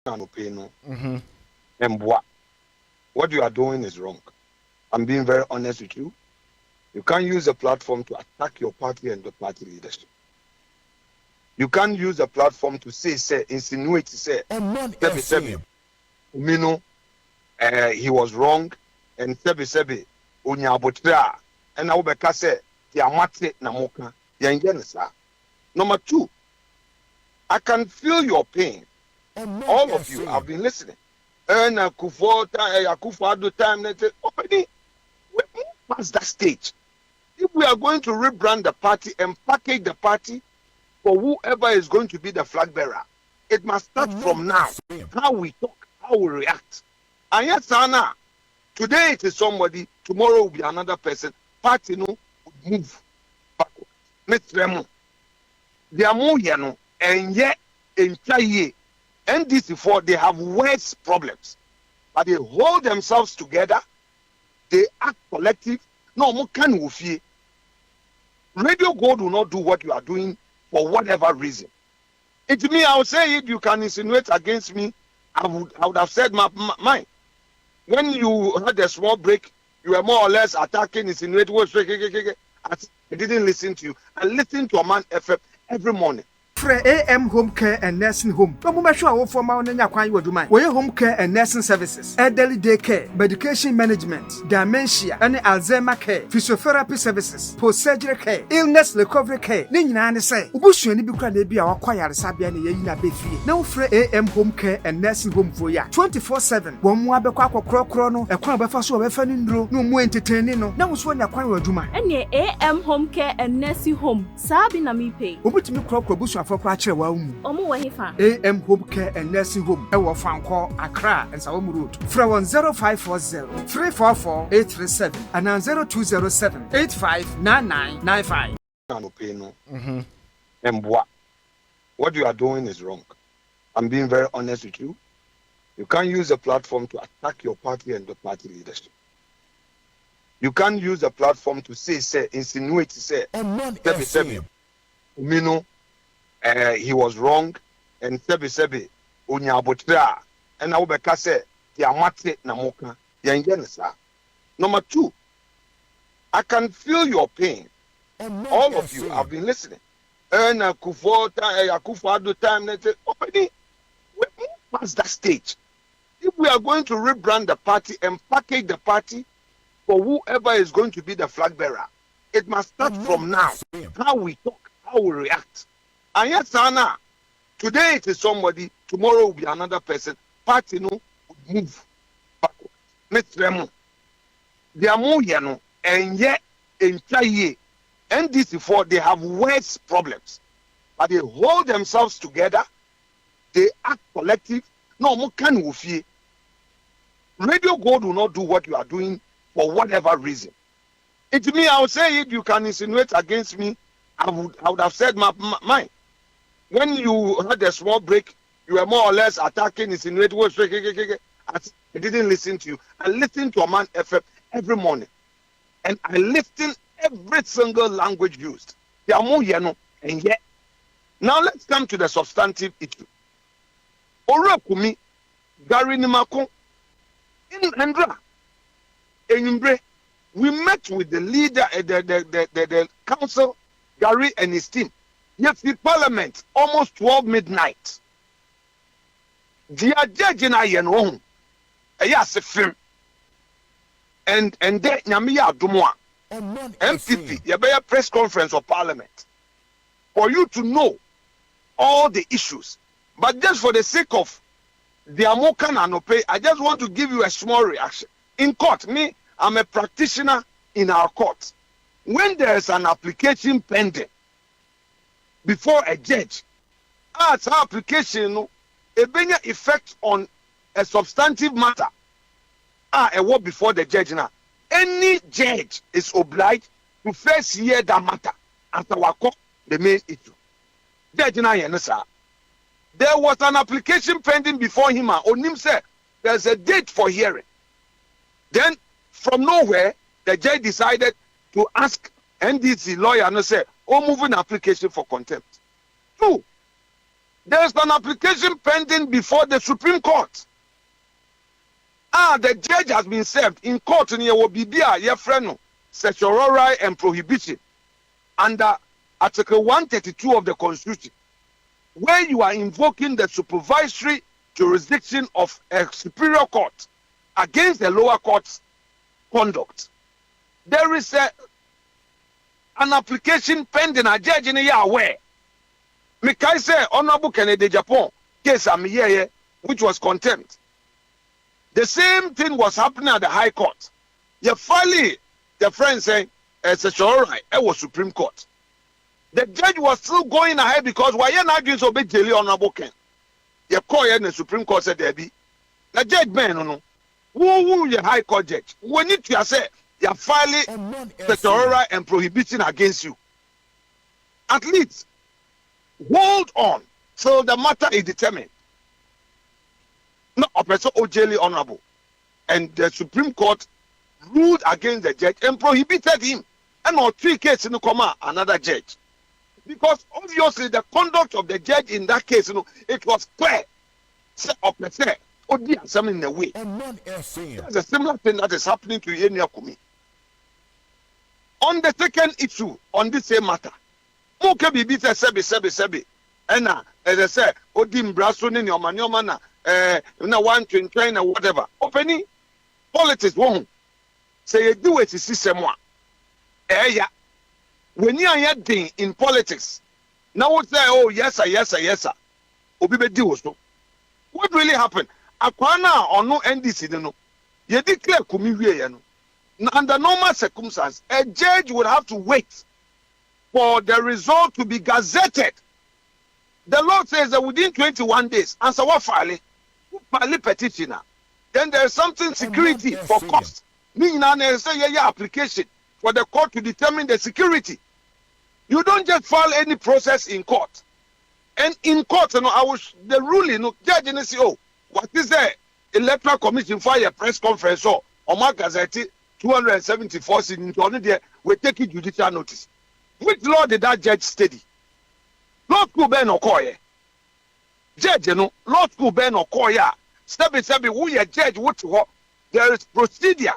And what you are doing is wrong. I'm being very honest with you. You can't use a platform to attack your party and the party leadership. You can't use a platform to say, insinuate, say, Umino, he was wrong, and sebi, unyabotra, and now bekase, yamate namoka, yangenesa. Number two, I can feel your pain. All of you have been listening. And Akufo time, opening, we move past that stage. If we are going to rebrand the party and package the party for whoever is going to be the flag bearer, it must start from now. How we talk, how we react. And yes, Anna, today it is somebody, tomorrow will be another person. Party no would move backward. Let's remove. They are more, and yet in Chai and this before they have worse problems, but they hold themselves together. They act collective. No more can we Radio Gold will not do what you are doing for whatever reason. It me, I would say if you can insinuate against me, I would have said mine. When you had a small break, you were more or less attacking, insinuating. I didn't listen to you. I listened to a man FM every morning. AM Home Care and Nursing Home. No more sure for my own home care and nursing services, elderly day care, medication management, dementia, and Alzheimer care, physiotherapy services, post-surgery care, illness recovery care. Nina say, Ubusu and Buka be our choir Sabian Yina Befi. No free AM Home Care and Nursing Home for ya 24/7. One more Bequaco Crono, a crowd of us over Fanindro, no more entertaining. No was one acquire Duma. And ye AM Home Care and Nursing Home, Sabina me pay. Ubutimi Crop Busu for Quacher Waum. AM Home Care and Nursing Home, our fan call Accra and Saum Road. From 0540 344 837 and 0207 859995. And what you are doing is wrong. I'm being very honest with you. You can't use a platform to attack your party and the party leadership. You can't use a platform to say, insinuate, say, Umino, he was wrong, and sebi unyabotra, and now bekase yamate namoka yangenesa. Number two, I can feel your pain. All of you have been listening. And Akufo time, opening, we move past that stage. If we are going to rebrand the party and package the party for whoever is going to be the flag bearer, it must start from now. How we talk, how we react. And yes, Anna, today it is somebody, tomorrow will be another person. Party no would move backward. Let's remove. They are more, and yet in Chai and this before they have worse problems, but they hold themselves together. They act collective. No more can we Radio Gold will not do what you are doing for whatever reason. It me, I would say if you can insinuate against me, I would have said mine. When you had a small break, you were more or less attacking, insinuating. I didn't listen to you. I listened to a man FM every morning, and I listened every single language used. They are more, and yet. Now let's come to the substantive issue. Orakumi, Gary Nimako, in Andra, Enimbre, we met with the leader, the council, Gary and his team. Yes, the parliament, almost 12 midnight. They are judging I and wrong. Yes, a film. And then Nyamiya Dumwa, MPP, you better press conference of parliament for you to know all the issues. But just for the sake of the Amokan and Ope, I just want to give you a small reaction. In court, me, I'm a practitioner in our court. When there is an application pending before a judge, as our application, a bigger effect on a substantive matter, a word before the judge now. Any judge is obliged to first hear that matter after we call the main issue. Judge now, there was an application pending before him. Onim said there's a date for hearing. Then, from nowhere, the judge decided to ask NDC lawyer and say, "Oh, move an application for contempt." Two, There is an application pending before the Supreme Court. The judge has been served in court in Yewobibia, Yefreno, certiorari and prohibition under Article 132 of the Constitution, where you are invoking the supervisory jurisdiction of a superior court against the lower court's conduct. There is an application pending, a judge in a year aware. Mekai say Honorable Kennedy Agyapong case amiyeye, which was contempt. The same thing was happening at the High Court. Finally, the friend saying, certiorari, it was Supreme Court. The judge was still going ahead because why you not doing so big daily Honorable Ken? You call in the Supreme Court said there be. The judge man no. Who the High Court judge? We need to say you filing certiorari and prohibiting against you. At least hold on till the matter is determined. No, Professor Ojeli Honorable. And the Supreme Court ruled against the judge and prohibited him. And on 3 cases in the comma, another judge. Because obviously the conduct of the judge in that case, it was clear. Professor Odi something in the way. There's a similar thing that is happening to Yenia Kumi. On the second issue, on this same matter, Moke Bibi sebi. And as I said, Odim Brasoni, Yomana, na 120 na whatever. Opening politics won't say you do it is system one. Yeah. When you are in politics, now would say, oh yes sir. Obi be deal so. What really happened? Akwana or no NDC no. You declare kumi wie no. Under normal circumstances, a judge would have to wait for the result to be gazetted. The law says that within 21 days, answer what filing petitioner, then there is something security for cost. Meaning, application for the court to determine the security. You don't just file any process in court. And in court, the ruling, judge and say, oh, what is the electoral commission for a press conference or my gazette 274 signatures we take judicial notice. Which law did that judge study? Law school ben okoye. Judge, law school ben okoye. Step who your judge what there is procedure.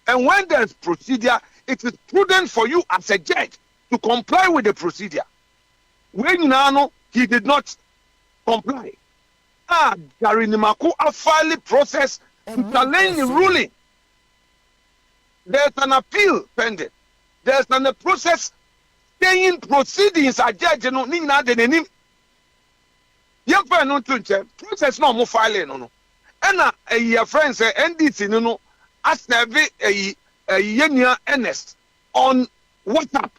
And when there is procedure, it is prudent for you as a judge to comply with the procedure. When Nano he did not comply. Gary Nimaku a filing process to challenge the ruling. There's an appeal pending. There's a process staying proceedings a judge no nina de nenim. Young friend no to process no more filing no. And a friend say NDC no as a yenya earnest on WhatsApp.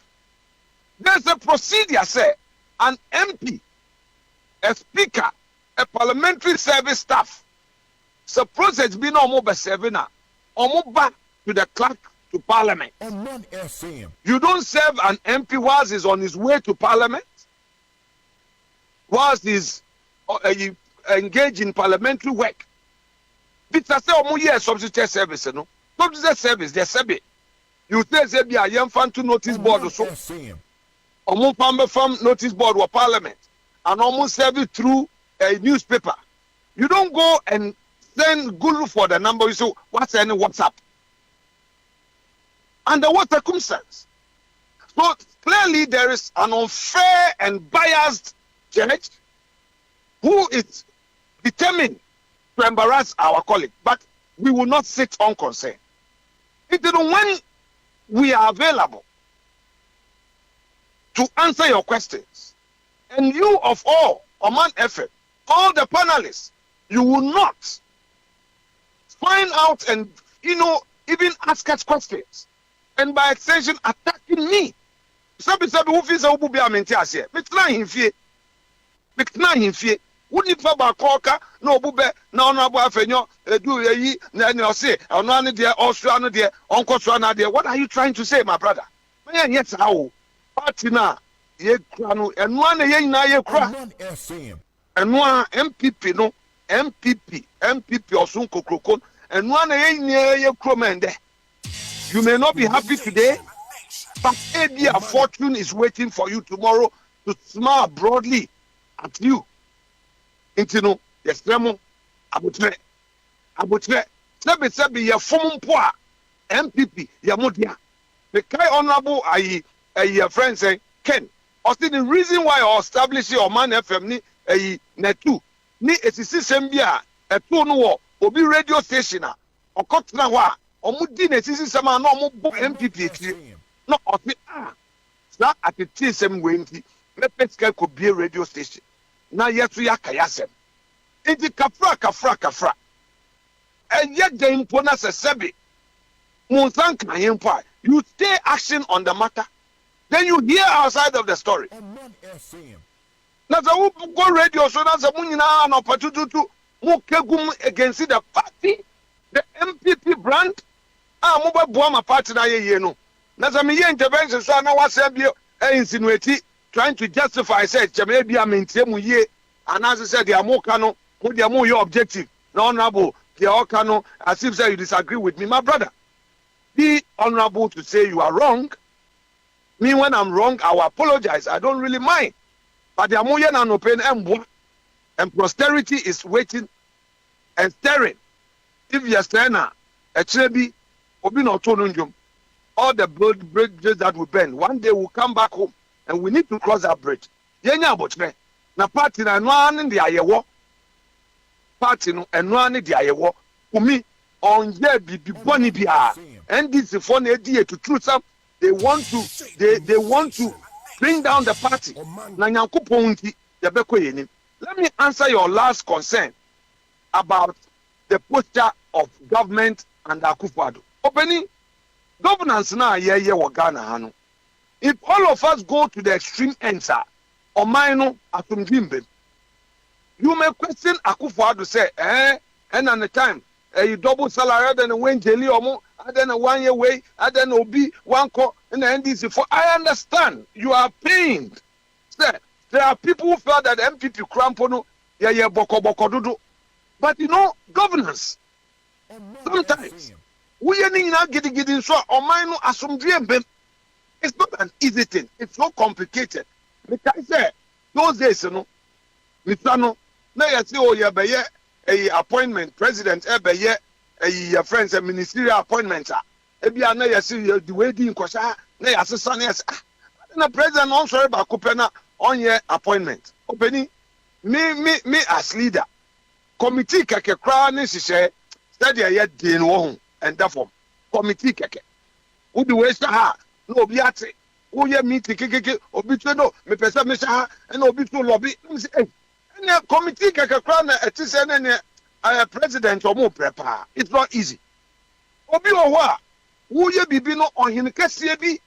There's a procedure say an MP, a speaker, a parliamentary service staff. So process be no more by 7 or more back to the clerk to parliament. You don't serve an MP whilst he's on his way to parliament, whilst he's engaged in parliamentary work. Because say omo year substitute service no. Substitute service they say you say be a young fan to notice board so. Omo pambe from notice board or parliament and almost serve it through a newspaper. You don't go and send Google for the number. You say what's any WhatsApp. Under what circumstance? So clearly there is an unfair and biased judge who is determined to embarrass our colleague, but we will not sit unconcerned. It is when we are available to answer your questions, and you of all, Oman effort, all the panelists, you will not find out and even ask us questions. And by extension, attacking me. Sabi who feels a ubu be a mentias here. Mitna himfie. Wouldn't for Bakoka, no bube, no Afenyo, do ye, then you'll say, on one dear, Australian dear, Uncle Swana dear. What are you trying to say, my brother? Man, yes, how? Partina, ye cranu, and one a ye na ye cry. And one MPP, no, MPP or Sunko Krokon, and one a ye cromende. You may not be happy today, but maybe a fortune is waiting for you tomorrow to smile broadly at you Inti no yɛsrɛ mo abotrɛ sɛbi yɛ fom mpo a MPP yɛ mo dea the kai honorable ayi friend say Ken ɔsi the reason why I establish Oman FM ni ayi netu ni esisi sɛm bi a ɛto no wɔ obi radio station a ɔkɔtena hɔ a ɔmo di na esisi sɛm a na ɔmo bɔ MPP akyire na ɔsi saa atete sɛm wɔ nti mɛpɛ sika kɔ bie radio station na yɛto yɛaka yɛasɛm nti kafra ɛyɛ den mpo na sɛ sɛbe mo nsa nka yɛn mpo a you stay action on the matter then you hear our side of the story na sɛ wo go radio so na sɛ mo nyinaa na ɔpatututu mo kegum against the party the MPP brand a mo bɛboa ma party na yɛyie no na sɛ meyɛ intervention so a na wasɛ bi insinuate trying to justify say kyɛmɛ bi a mentie mu yie anaasɛ sɛ deɛ amoka no mo deɛ mo yɛ objective na honorable deɛ ɔka no as if say you disagree with me my brother be honorable to say you are wrong me when I'm wrong I will apologize I don't really mind but the amoye na no pain and posterity is waiting and staring if you are staring a bi obi na oto no ndwom all the bridges that we burn one day will come back home and we need to cross that bridge yenya abotre na party na no an de ayewo party no eno an de ayewo umi onye bibi boni bia NDC for na edi to truth some they want to bring down the party na nyankopon nti ye beko yenim. Let me answer your last concern about the posture of government and Akufo-Addo. Opening governance na ye wo Ghana ha no. If all of us go to the extreme ends, or mine asumdimbe, you may question Akufo-Addo say, and at the time, you double salary, then when daily or more, then a 1 year way, then obi 1 call, and the NDC for. I understand you are pained. Sir, there are people who felt that MPP crampono, boko dudu. But you know, governance, sometimes, we are not getting so, or mine asumdimbe. It's not an easy thing. It's so complicated. Because I say, those days, you know, Mitano, now you see, oh, you have a appointment, president, a friends, a ministerial appointment. Ebi ana you see the way in Kosha, now you see, son, yes, and the president also about Kupena on your appointment. Opening me as leader, committee keke crown is say, study a yet din won and therefore committee keke. Who do we say ha? No obi ate wo ye meeting kekeke obi twe no me pese me sha and obi to lobby me say eh committee kekekra na etise na president omo prepare it's not easy obi wo a wo ye bibi no ohene kase bi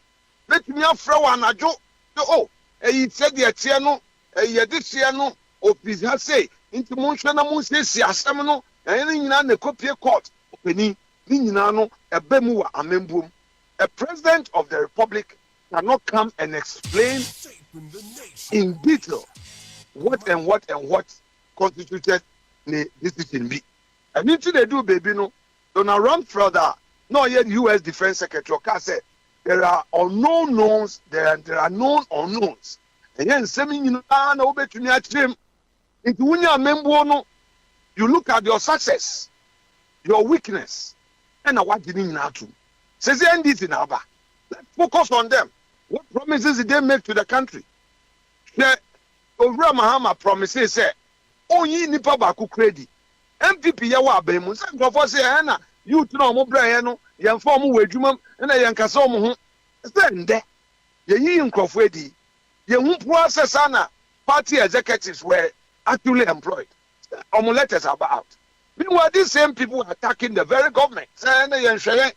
betumi afra wa anajo oh eyi se de tie no eyi de tie no office ha say nti mo hwe na mo se si asem no ene nyina na copy court openi ni nyina no ebe mu wa amembuom. A president of the republic cannot come and explain in detail what constituted the decision be. And until they do, baby, no, Donald Rumsfeld, no, yet U.S. Defense Secretary, said there are unknown knowns, there are known unknowns. And then, you look at your success, your weakness, and what did you not do. Says the NDC now, let's focus on them. What promises did they make to the country? Over Mahama promises say, "Oh, ye nipa baku credit." MPP yawa abemu. Say go say, "Na you to no mo bra no, ye form wadwuma na ye nkasa omo ho." Say nde. Ye yi nkrofo edi. Ye hu process na party executives were actually employed. Omo letters about. Meanwhile, these same people are attacking the very government. Say na ye nhwe.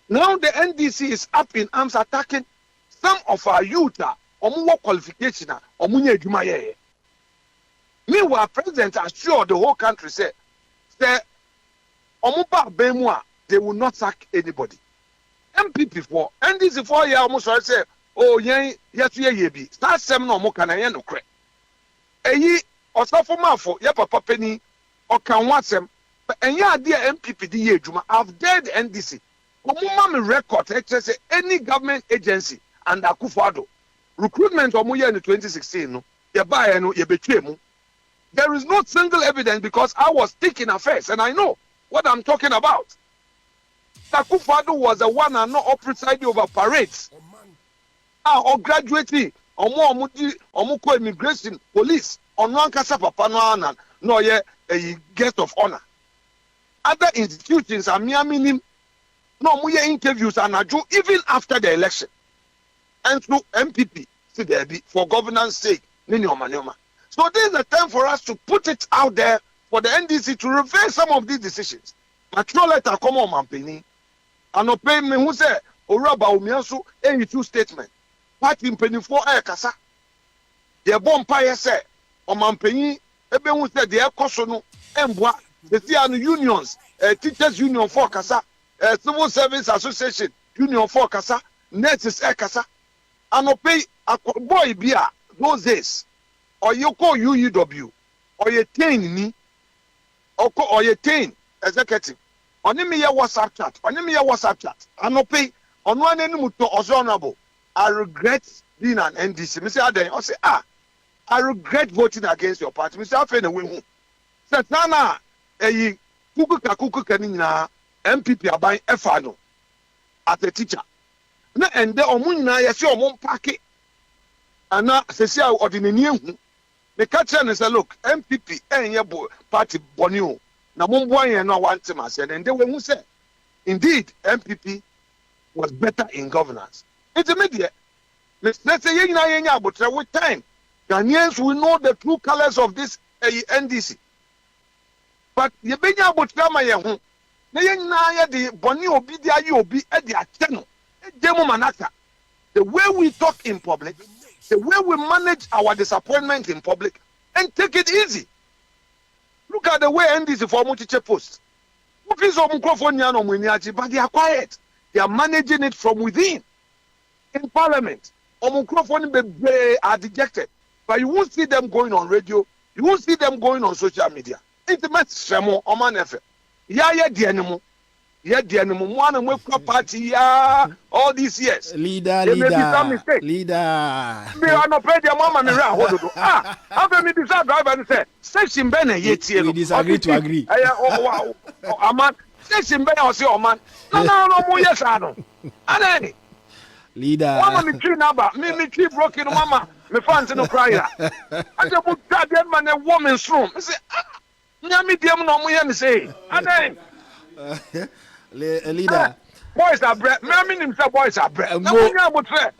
Now the NDC is up in arms attacking some of our youth omuwo qualification omunye adwuma ye. Meanwhile, president assured the whole country say omuba bemu a they will not sack anybody. MPP for NDC for year almost say oh yen yetu ye bi start sem na omuka na yen no kre. Eyi osafo mafo ye papa pani okan wasem. But any idea MPP di adwuma I've dared NDC. Omuma me record say any government agency and Akufo-Addo recruitment omo ye in 2016 no ye buy no ye betwe mu There is no single evidence because I was taking affairs and I know what I'm talking about. Takufado was the one and not presiding over parades. Or graduating, or more immigration, police, or no kasa papa no a guest of honor. Other institutions are minim no more interviews and even after the election. And through MPP, for governance sake, so this is the time for us to put it out there for the NDC to reverse some of these decisions. But no letter come on, Mampini. And no pay me who say, Oraba Umiasu, 82 statement. Party in penny for air kasa. The bomb pie say, or Mampini, ebe who said the air cosono, Mbwa, the Tian unions, teachers union for kasa, civil service association, union for kasa, nurses air kasa. And no pay a boy beer those days. Or you call UUW, or you tain ni, or you tain executive. On me your WhatsApp chat. I no pay on one enemy to honorable. I regret being an NDC. Mr. Aden, I say, I regret voting against your party. Mr. Afenyo win. Said Nana, kuku kanina MPP aban Efano as a teacher. Na ende omunna yesi omon party. Ana sesi a ordinary the catcher and say, look, MPP and your party bonio. Na mumbo no one team and they were say, indeed, MPP was better in governance. It's immediate. Let's say but with time, Ghanaians will know the true colors of this NDC. But you be able to come here. The bonio be the obi at the channel. The way we talk in public, the way we manage our disappointment in public, and take it easy. Look at the way NDC for multi post. But they are quiet. They are managing it from within. In parliament, are dejected. But you won't see them going on radio. You won't see them going on social media. Intimate Shemo, Oman Efe. Yeah, the animal. Yeah, the animal. One and work party, all these years. Leader. Me are not paid your mama and around. After me decide drive and say, Section Bene yet. We disagree to agree. Oh, man. Section Bene or say, oh, man. No, more yes, I know. And Leader. Mama, me tree number. Me tree broken, mama. Me fans in the crier. I just put that man a woman's room. I say, Nyami Diam no more say. And Leader. Boys are bread. Me mean himself boys are bread. No one about fair.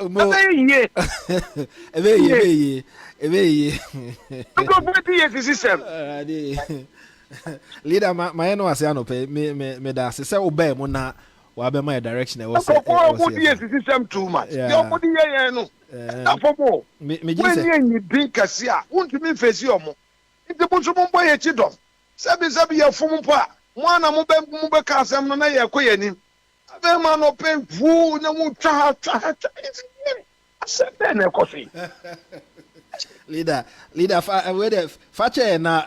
Leader, my no ase anope me da se obey mo na wa be my direction e was system too much. The body here no. Na for me when you drink kase a won't me face you mo. Inte bo so mo boy e chidom. Sabi ye fom po a mo ana mo be ka asem no na ye koyanim. Abe ma no pe vu na mo twa. Asem na coffee. Leader, fache na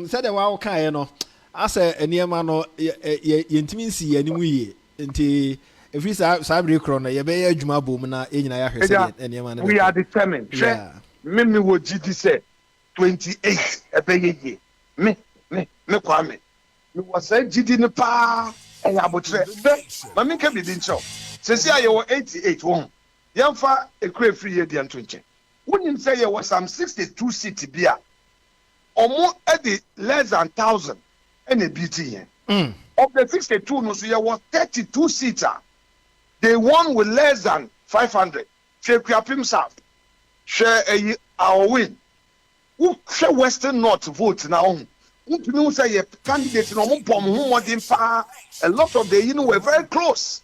said the wow kan no ase eniema no yentimi nsi animu ye nti every sabre kro no ye be adwuma bom na enyina ya hwese eniema no. We are determined. Yeah. Me wo gidi say 28 ebeye me kwame me was say gidi ne pa e abotre ma me ka bi din cho sesi aye wo 88 won yemfa ekure free ye dia ntonche. When you say there was some 62 city beer, almost at the less than 1,000 and a BT. Of the 62, no, so there was 32 seater. They won with less than 500. Share himself. Share our win. Who share Western North vote now? Who say a candidate no more than a lot of the were very close.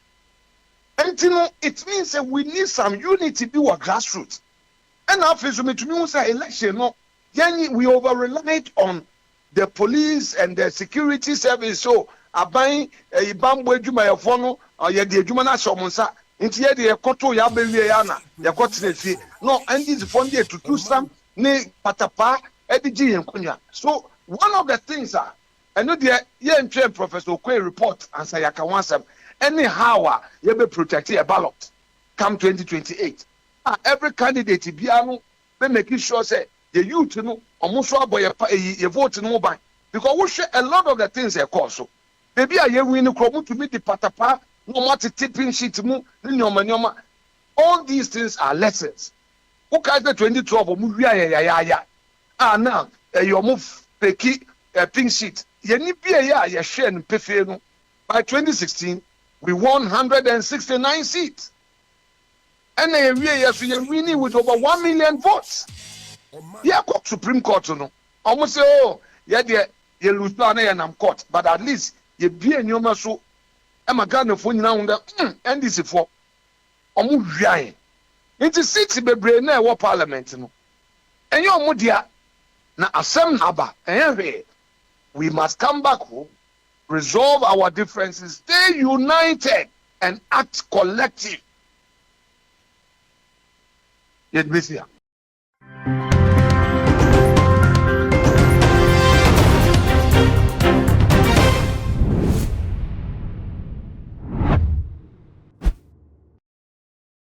And it means that we need some unity to do a grassroots. And after so me say election no we over relied on the police and the security service so aban ibambo adwuma yefo no ye de adwuma na shomunsa nti ye de ekoto ya bewie ya na ye kotene fie no and this fund there to do some ne patapa edigi yenkonya. So one of the things are I know the ye ntwe Professor Okwe report answer yaka wansam anyhow ye be protect a ballot come 2028. Every candidate be making sure say ye youth no almost abo ye vote no ban because we share a lot of the things e cause so baby a ye win kro to meet the patapa no matter tipping sheet mu nyoma all these things are lessons who guys the 2012 mu wia ya now you move peki pink sheet ye ni bia ye share no pefe no by 2016 we won 169 seats and we winning with over 1 million votes. Yeah, Supreme Court no. Almost say, oh, yeah, you lose na na court, but at least you be a new so. I'm a Ghana for now and this is for. Omu wiai. Into city be brain na wa parliament no. And you omu dia na asem haba. We must come back home, resolve our differences, stay united, and act collective. Yet, Messiah.